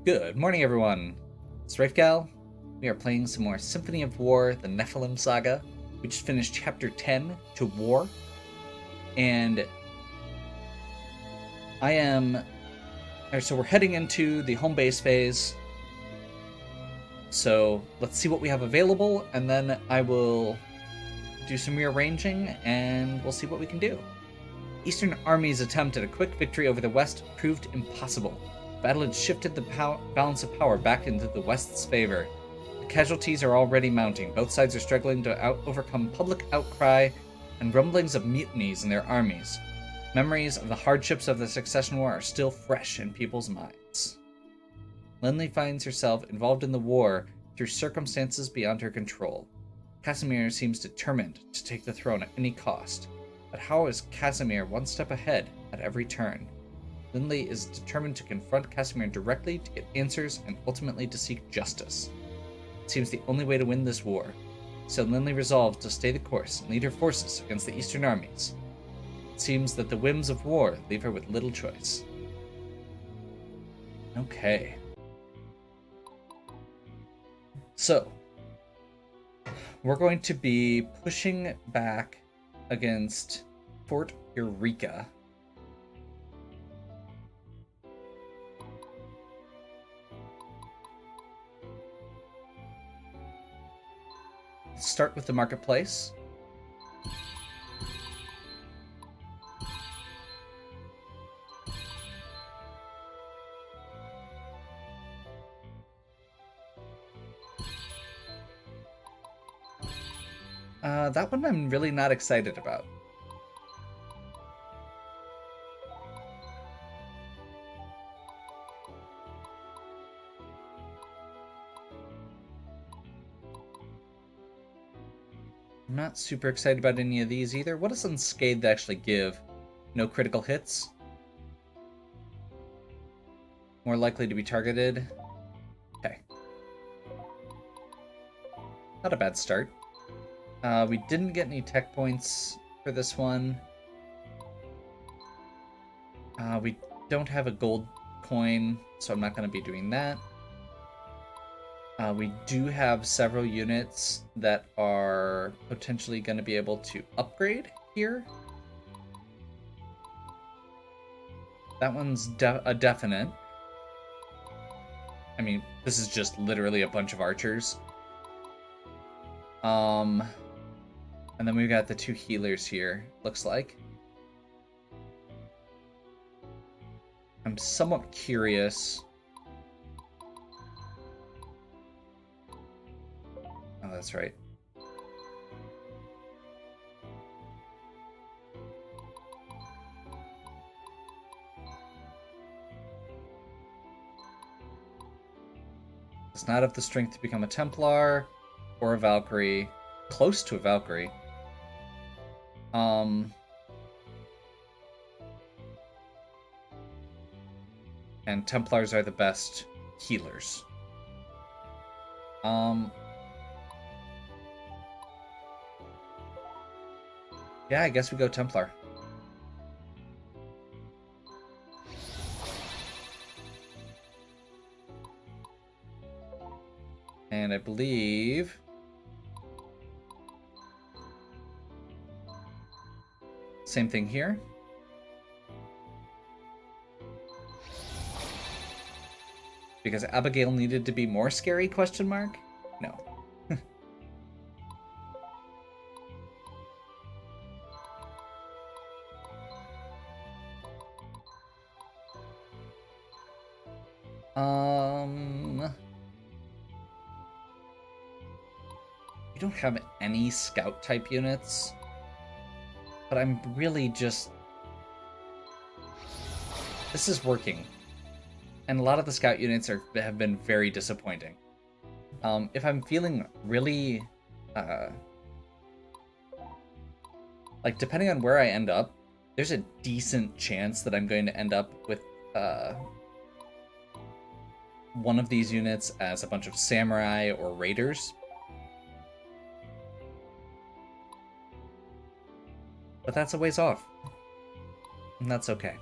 Good morning, everyone. It's Rafegal. We are playing some more Symphony of War, the Nephilim Saga. We just finished Chapter 10, To War. And so we're heading into the home base phase. So let's see what we have available, and then I will do some rearranging, and we'll see what we can do. Eastern Army's attempt at a quick victory over the West proved impossible. Battle had shifted the balance of power back into the West's favor. The casualties are already mounting. Both sides are struggling to overcome public outcry and rumblings of mutinies in their armies. Memories of the hardships of the Succession War are still fresh in people's minds. Lindley finds herself involved in the war through circumstances beyond her control. Casimir seems determined to take the throne at any cost. But how is Casimir one step ahead at every turn? Lindley is determined to confront Casimir directly to get answers and ultimately to seek justice. It seems the only way to win this war. So Lindley resolves to stay the course and lead her forces against the Eastern armies. It seems that the whims of war leave her with little choice. Okay. So, we're going to be pushing back against Fort Eureka. Let's start with the marketplace. That one I'm really not excited about. I'm not super excited about any of these either. What does Unscathed actually give? No critical hits? More likely to be targeted? Okay. Not a bad start. We didn't get any tech points for this one. We don't have a gold coin, so I'm not going to be doing that. We do have several units that are potentially going to be able to upgrade here. That one's a definite. I mean, this is just literally a bunch of archers. And then we've got the two healers here, looks like. I'm somewhat curious. Oh, that's right. Does not have the strength to become a Templar or a Valkyrie. Close to a Valkyrie. And Templars are the best healers. Yeah, I guess we go Templar. And I believe same thing here. Because Abigail needed to be more scary, question mark? No. We don't have any scout type units. But I'm really just... This is working. And a lot of the scout units have been very disappointing. If I'm feeling really... like, depending on where I end up, there's a decent chance that I'm going to end up with one of these units as a bunch of samurai or raiders. But that's a ways off. And that's okay.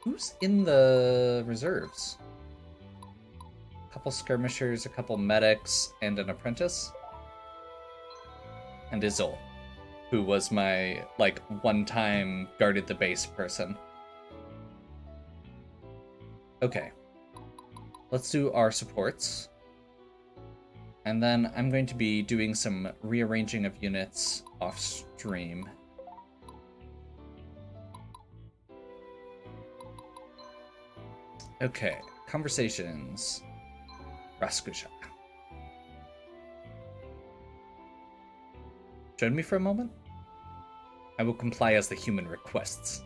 Who's in the reserves? A couple skirmishers, a couple medics, and an apprentice. And Izzle, who was my, like, one-time guarded the base person. Okay. Let's do our supports. And then I'm going to be doing some rearranging of units off stream. Okay, conversations. Raskusha. Join me for a moment? I will comply as the human requests.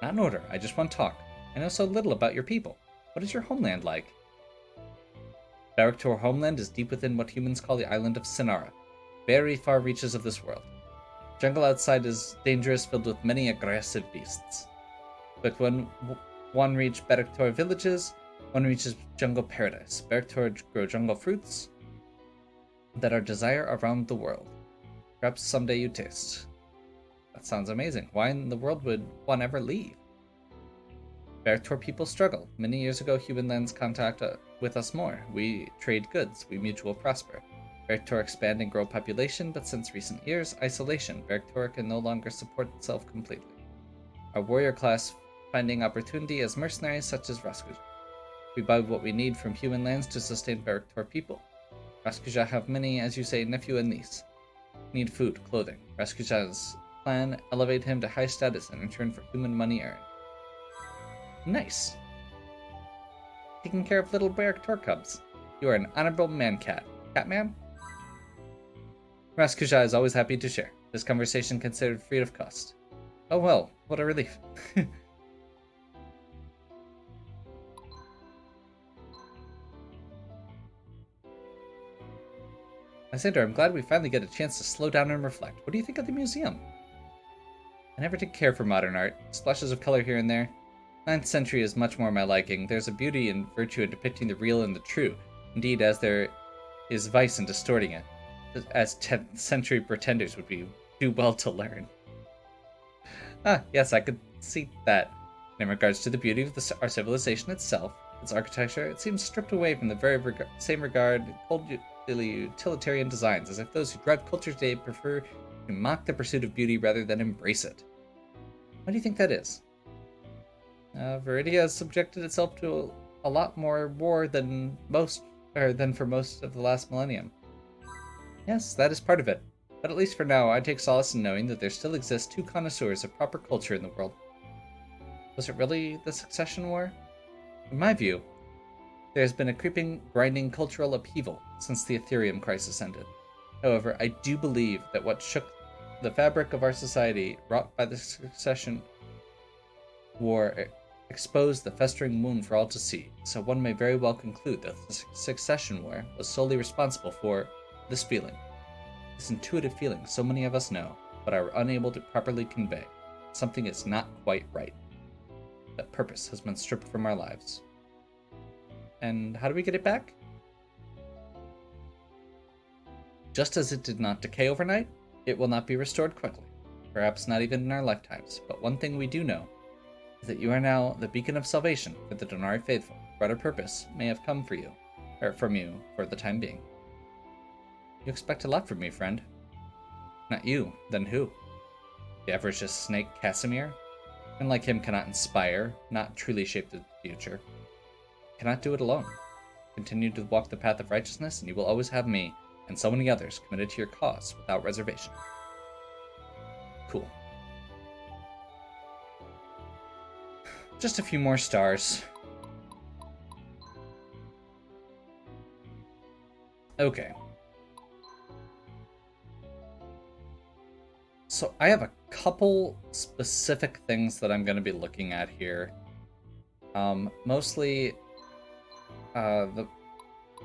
Not in order, I just want to talk. I know so little about your people. What is your homeland like? Baraktor homeland is deep within what humans call the island of Sinara, very far reaches of this world. Jungle outside is dangerous, filled with many aggressive beasts. But when one reaches Baraktor villages, one reaches jungle paradise. Baraktor grow jungle fruits that are desire around the world. Perhaps someday you taste. That sounds amazing. Why in the world would one ever leave? Baraktor people struggle. Many years ago, human lands contact with us more. We trade goods. We mutual prosper. Baraktor expand and grow population, but since recent years, isolation. Baraktor can no longer support itself completely. Our warrior class finding opportunity as mercenaries such as Raskuja. We buy what we need from human lands to sustain Baraktor people. Raskuja have many, as you say, nephew and niece. Need food, clothing. Raskuja's plan elevate him to high status in return for human money earned. Nice. Taking care of little Baraktor cubs. You are an honorable man-cat. Catman? Raskuja is always happy to share. This conversation considered free of cost. Oh well, what a relief. Lysander, I'm glad we finally get a chance to slow down and reflect. What do you think of the museum? I never did care for modern art. Splashes of color here and there. 9th century is much more my liking. There's a beauty and virtue in depicting the real and the true. Indeed, as there is vice in distorting it. As 10th century pretenders would do well to learn. Ah, yes, I could see that. In regards to the beauty of our civilization itself, its architecture, it seems stripped away from the very same regard coldly utilitarian designs, as if those who drive culture today prefer to mock the pursuit of beauty rather than embrace it. Why do you think that is? Viridia has subjected itself to a lot more war than for most of the last millennium. Yes, that is part of it. But at least for now, I take solace in knowing that there still exist 2 connoisseurs of proper culture in the world. Was it really the Succession War? In my view, there has been a creeping, grinding cultural upheaval since the Ethereum crisis ended. However, I do believe that what shook the fabric of our society, wrought by the Succession War, exposed the festering wound for all to see, so one may very well conclude that the Succession War was solely responsible for this feeling. This intuitive feeling so many of us know, but are unable to properly convey. Something is not quite right. That purpose has been stripped from our lives. And how do we get it back? Just as it did not decay overnight, it will not be restored quickly. Perhaps not even in our lifetimes, but one thing we do know is that you are now the beacon of salvation for the Donari faithful. Greater purpose may have come for you, or from you, for the time being. You expect a lot from me, friend. Not you, then who? The avaricious snake Casimir? Men like him cannot inspire, not truly shape the future. Cannot do it alone. Continue to walk the path of righteousness, and you will always have me, and so many others, committed to your cause without reservation. Cool. Just a few more stars. Okay. So I have a couple specific things that I'm going to be looking at here. Mostly, the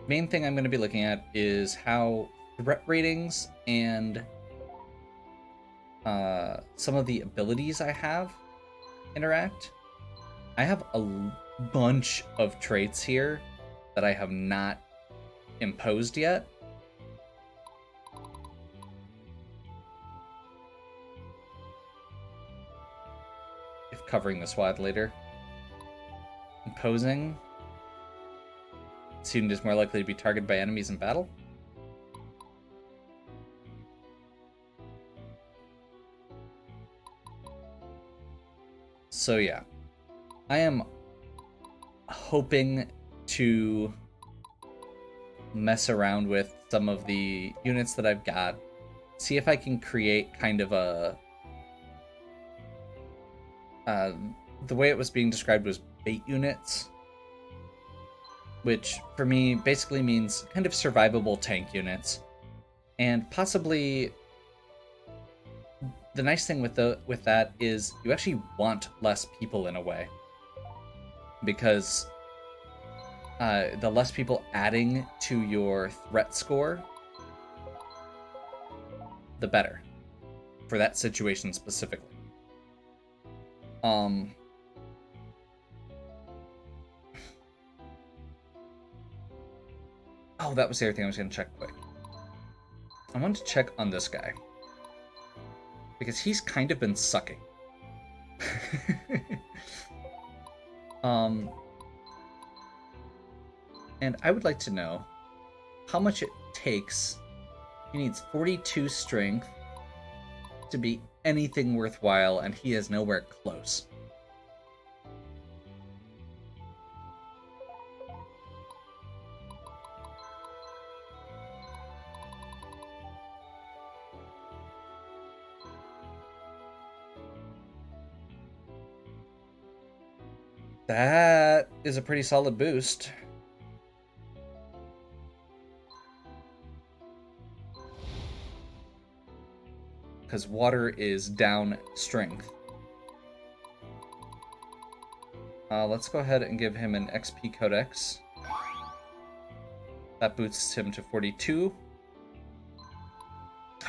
main thing I'm going to be looking at is how threat ratings and some of the abilities I have interact. I have a bunch of traits here that I have not imposed yet. If of covering the SWAT later. Imposing. Student is more likely to be targeted by enemies in battle. So yeah, I am hoping to mess around with some of the units that I've got, see if I can create kind of a the way it was being described was bait units, which for me basically means kind of survivable tank units. And possibly the nice thing with that is you actually want less people in a way, because the less people adding to your threat score, the better for that situation specifically. Oh, that was the other thing I was going to check quick. I wanted to check on this guy, because he's kind of been sucking. And I would like to know how much it takes. He needs 42 strength to be anything worthwhile, and he is nowhere close. That is a pretty solid boost. Because water is down strength. Let's go ahead and give him an XP Codex. That boosts him to 42.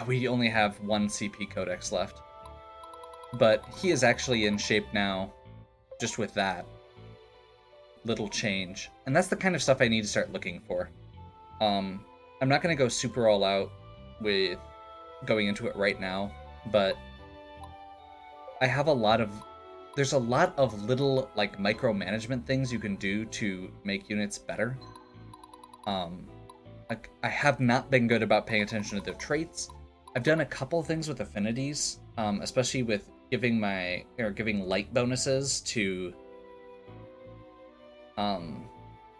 We only have one CP Codex left. But he is actually in shape now, just with that little change. And that's the kind of stuff I need to start looking for. I'm not going to go super all out with going into it right now, but I have there's a lot of little like micromanagement things you can do to make units better. I have not been good about paying attention to their traits. I've done a couple things with affinities, especially with giving light bonuses to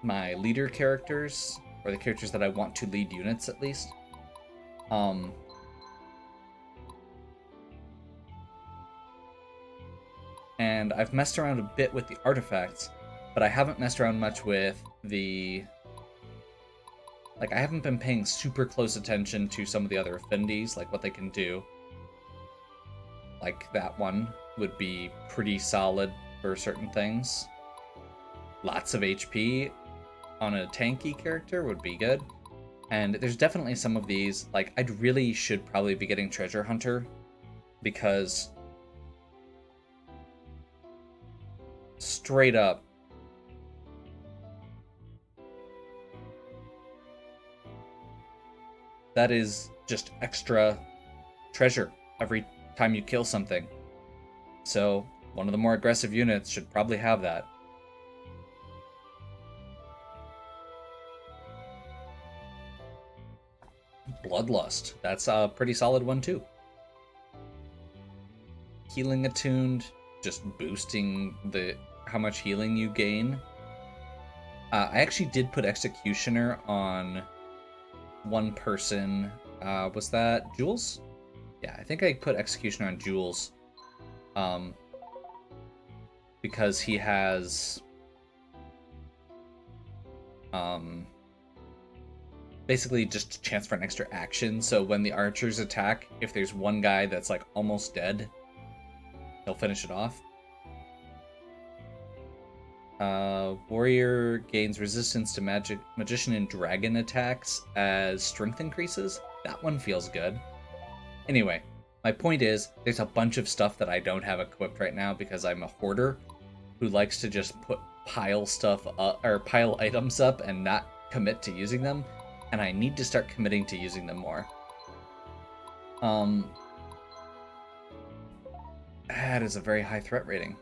my leader characters, or the characters that I want to lead units at least. And I've messed around a bit with the artifacts, but I haven't messed around much with the... Like, I haven't been paying super close attention to some of the other affinities, like what they can do. Like, that one would be pretty solid for certain things. Lots of HP on a tanky character would be good. And there's definitely some of these, like, I really should probably be getting Treasure Hunter, because straight up, that is just extra treasure every time you kill something. So one of the more aggressive units should probably have that. Bloodlust. That's a pretty solid one too. Healing Attuned, just boosting how much healing you gain. I actually did put Executioner on one person. Was that Jules? Yeah, I think I put Executioner on Jules. Because he has basically just a chance for an extra action. So when the archers attack, if there's one guy that's like almost dead, he'll finish it off. Warrior gains resistance to magician and dragon attacks as strength increases. That one feels good. Anyway, my point is, there's a bunch of stuff that I don't have equipped right now because I'm a hoarder who likes to just pile stuff up, or pile items up and not commit to using them, and I need to start committing to using them more. That is a very high threat rating.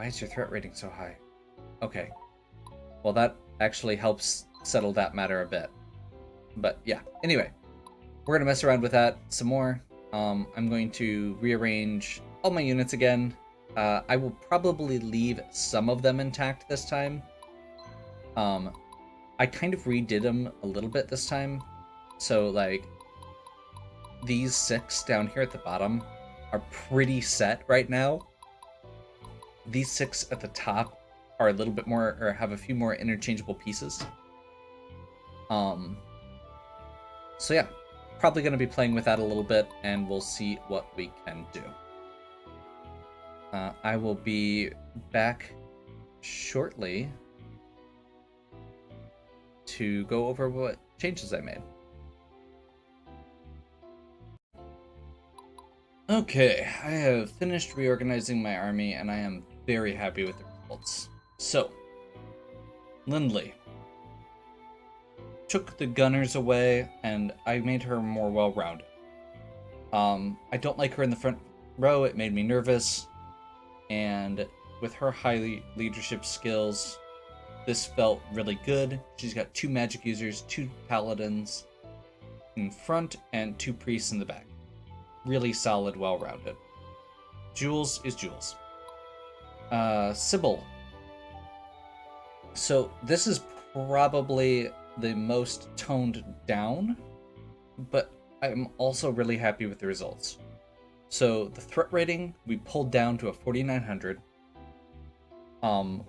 Why is your threat rating so high? Okay. Well, that actually helps settle that matter a bit. But yeah, anyway, we're gonna mess around with that some more. I'm going to rearrange all my units again. I will probably leave some of them intact this time. I kind of redid them a little bit this time. So, like, these 6 down here at the bottom are pretty set right now. These 6 at the top are a little bit more, or have a few more interchangeable pieces. So yeah, probably going to be playing with that a little bit, and we'll see what we can do. I will be back shortly to go over what changes I made. Okay, I have finished reorganizing my army, and I am very happy with the results. So, Lindley took the gunners away, and I made her more well-rounded. I don't like her in the front row. It made me nervous, and with her high leadership skills, this felt really good. She's got 2 magic users, 2 paladins in front, and 2 priests in the back. Really solid, well-rounded. Jules is Jules. Sybil. So this is probably the most toned down, but I'm also really happy with the results. So the threat rating we pulled down to a 4900,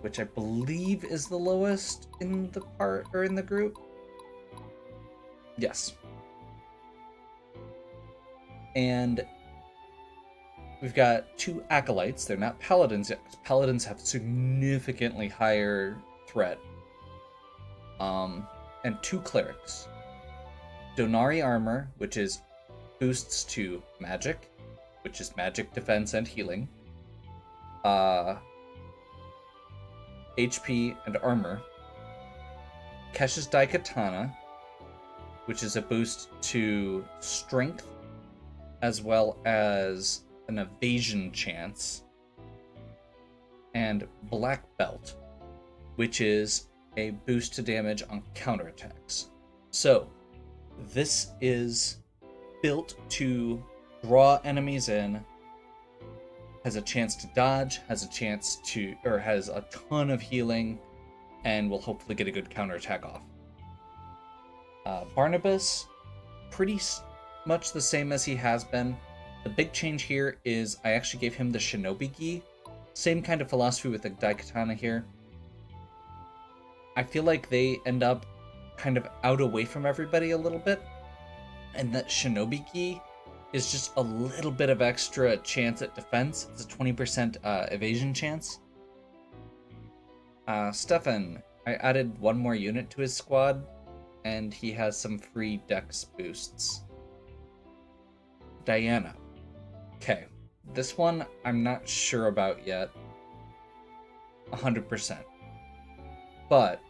which I believe is the lowest in the part or in the group. Yes. And we've got 2 acolytes. They're not paladins yet, because paladins have significantly higher threat. And 2 clerics. Donari armor, which is boosts to magic, which is magic defense and healing. HP and armor. Kesh's Daikatana, which is a boost to strength, as well as an evasion chance. And Black Belt, which is a boost to damage on counterattacks. So, this is built to draw enemies in, has a chance to dodge, has a chance to, or has a ton of healing, and will hopefully get a good counterattack off. Barnabas, pretty much the same as he has been. The big change here is I actually gave him the Shinobi Gi. Same kind of philosophy with the Daikatana here. I feel like they end up kind of out away from everybody a little bit, and that Shinobi Gi is just a little bit of extra chance at defense. It's a 20% evasion chance. Stefan, I added 1 more unit to his squad, and he has some free dex boosts. Diana. Okay, this one I'm not sure about yet. 100%. But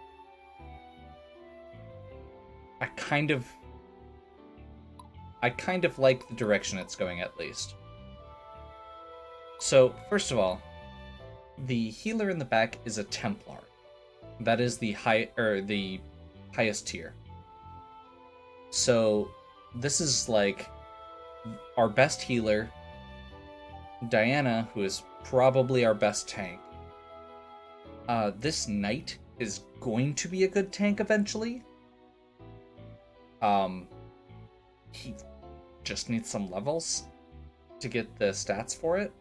I kind of like the direction it's going, at least. So, first of all, the healer in the back is a Templar. That is the highest tier. So, this is like our best healer, Diana, who is probably our best tank. This knight is going to be a good tank eventually. He just needs some levels to get the stats for it.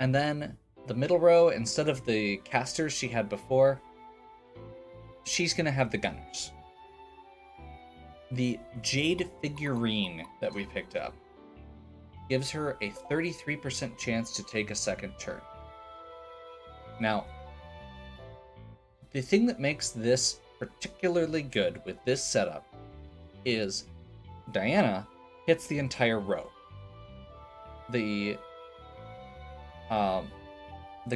And then the middle row, instead of the casters she had before, she's going to have the gunners. The Jade figurine that we picked up gives her a 33% chance to take a second turn. Now, the thing that makes this particularly good with this setup is Diana hits the entire row. The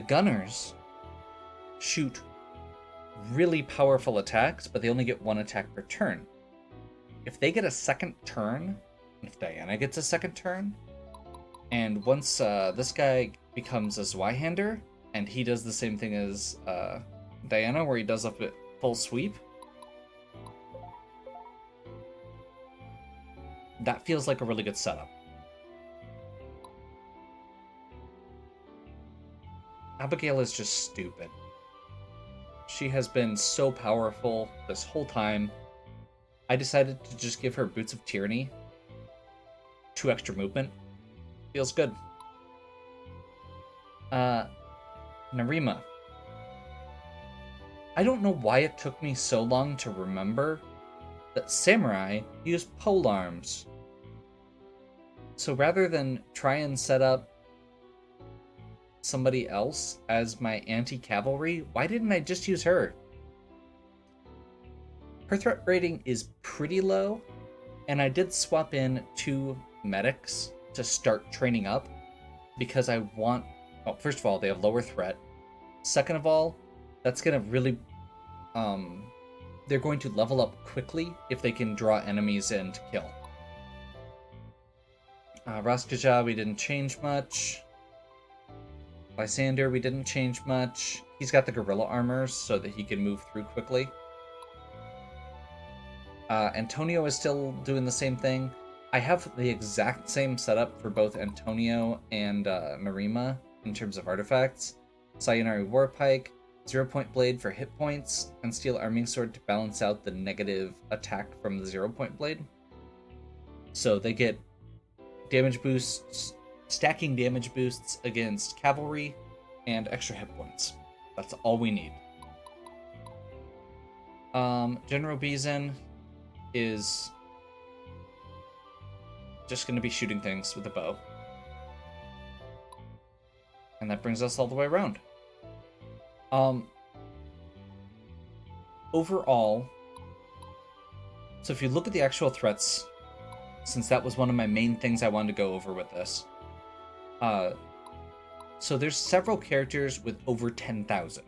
gunners shoot really powerful attacks, but they only get 1 attack per turn. If they get a second turn, if Diana gets a second turn, And once this guy becomes a Zweihander, and he does the same thing as Diana, where he does up at full sweep, that feels like a really good setup. Abigail is just stupid. She has been so powerful this whole time. I decided to just give her Boots of Tyranny. 2 extra movement. Feels good. Narima. I don't know why it took me so long to remember that samurai use polearms. So rather than try and set up somebody else as my anti-cavalry, why didn't I just use her? Her threat rating is pretty low, and I did swap in 2 medics to start training up because I want... Well, first of all, they have lower threat. Second of all, that's going to really... they're going to level up quickly if they can draw enemies in to kill. Raskaja, we didn't change much. Lysander, we didn't change much. He's got the gorilla armors so that he can move through quickly. Antonio is still doing the same thing. I have the exact same setup for both Antonio and Narima in terms of artifacts. Sayonari Warpike, 0-point blade for hit points, and steel arming sword to balance out the negative attack from the 0-point blade. So they get damage boosts, stacking damage boosts against cavalry, and extra hit points. That's all we need. General Bizan is just going to be shooting things with a bow. And that brings us all the way around. Overall, so if you look at the actual threats, since that was one of my main things I wanted to go over with this, so there's several characters with over 10,000.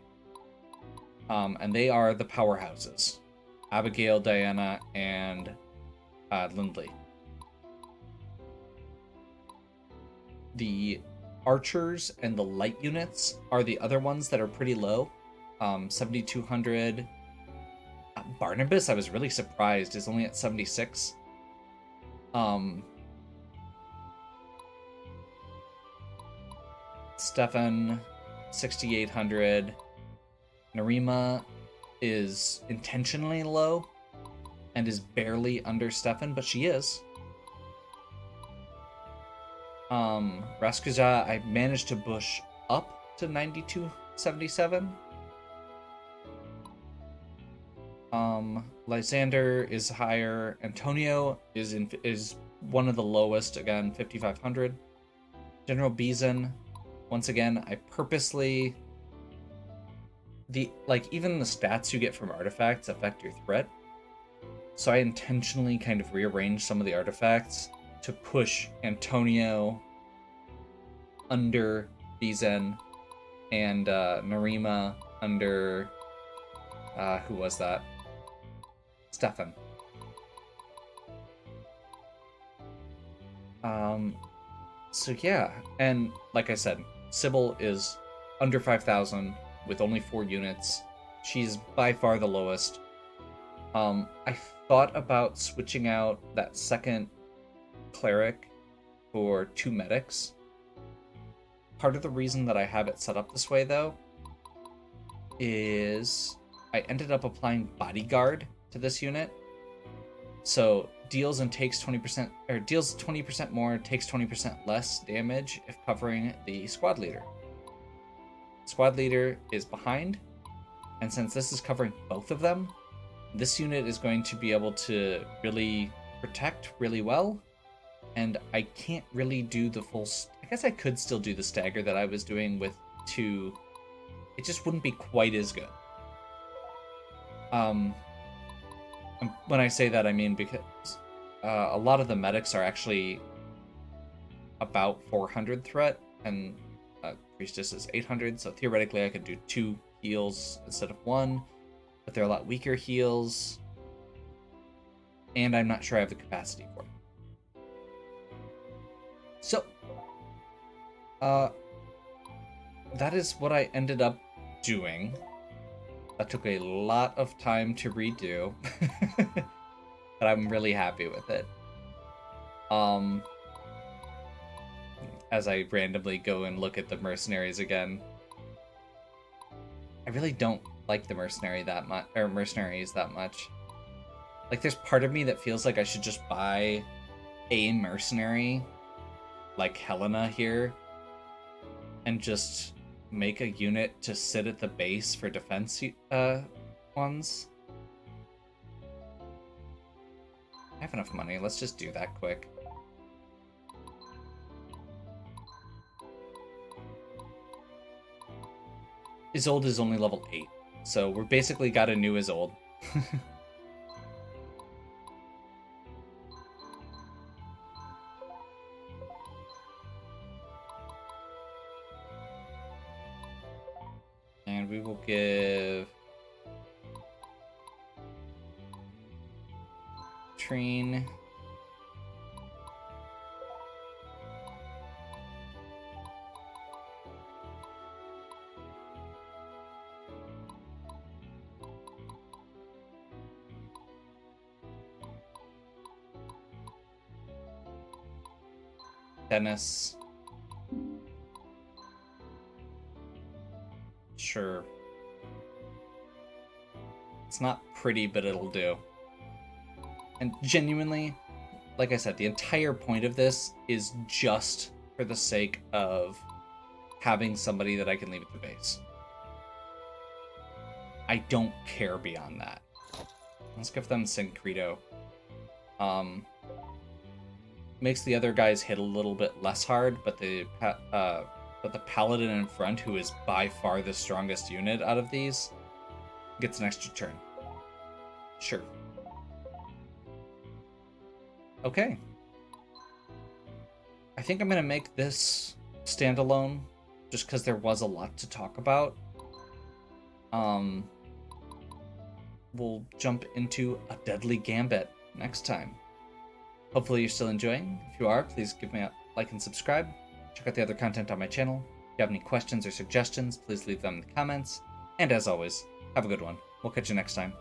And they are the powerhouses. Abigail, Diana, and Lindley. The archers and the light units are the other ones that are pretty low. 7,200. Barnabas, I was really surprised, is only at 76. Stefan, 6,800. Narima is intentionally low and is barely under Stefan, but she is. Raskaja, I managed to push up to 9277. Lysander is higher. Antonio is one of the lowest, again, 5,500. General Bizan, once again, I purposely... even the stats you get from artifacts affect your threat. So I intentionally kind of rearranged some of the artifacts to push Antonio under Bizan and Narima under... who was that? Stefan. So yeah, and like I said, Sybil is under 5,000 with only 4 units. She's by far the lowest. I thought about switching out that second cleric for 2 medics. Part of the reason that I have it set up this way, though, is I ended up applying bodyguard to this unit. So deals and takes 20%, or deals 20% more, takes 20% less damage if covering the squad leader. Squad leader is behind, and since this is covering both of them, this unit is going to be able to really protect really well, and I can't really do the full... I guess I could still do the stagger that I was doing with 2. It just wouldn't be quite as good. When I say that, I mean because a lot of the medics are actually about 400 threat, and Priestess is 800, so theoretically I could do 2 heals instead of 1, but they're a lot weaker heals, and I'm not sure I have the capacity for them. So, Uh, that is what I ended up doing. That took a lot of time to redo, but I'm really happy with it. As I randomly go and look at the mercenaries again, I really don't like the mercenaries that much. Like, there's part of me that feels like I should just buy a mercenary, like Helena here, and just make a unit to sit at the base for defense ones. I have enough money. Let's just do that quick. Isolde is only level 8, so we're basically got a new Isolde. And we will give Trine Dennis. Sure. It's not pretty, but it'll do. And genuinely, like I said, the entire point of this is just for the sake of having somebody that I can leave at the base. I don't care beyond that. Let's give them Syncreto. Makes the other guys hit a little bit less hard, but the Paladin in front, who is by far the strongest unit out of these, gets an extra turn. Sure. Okay. I think I'm going to make this standalone, just because there was a lot to talk about. We'll jump into a Deadly Gambit next time. Hopefully you're still enjoying. If you are, please give me a like and subscribe. Check out the other content on my channel. If you have any questions or suggestions, please leave them in the comments. And as always, have a good one. We'll catch you next time.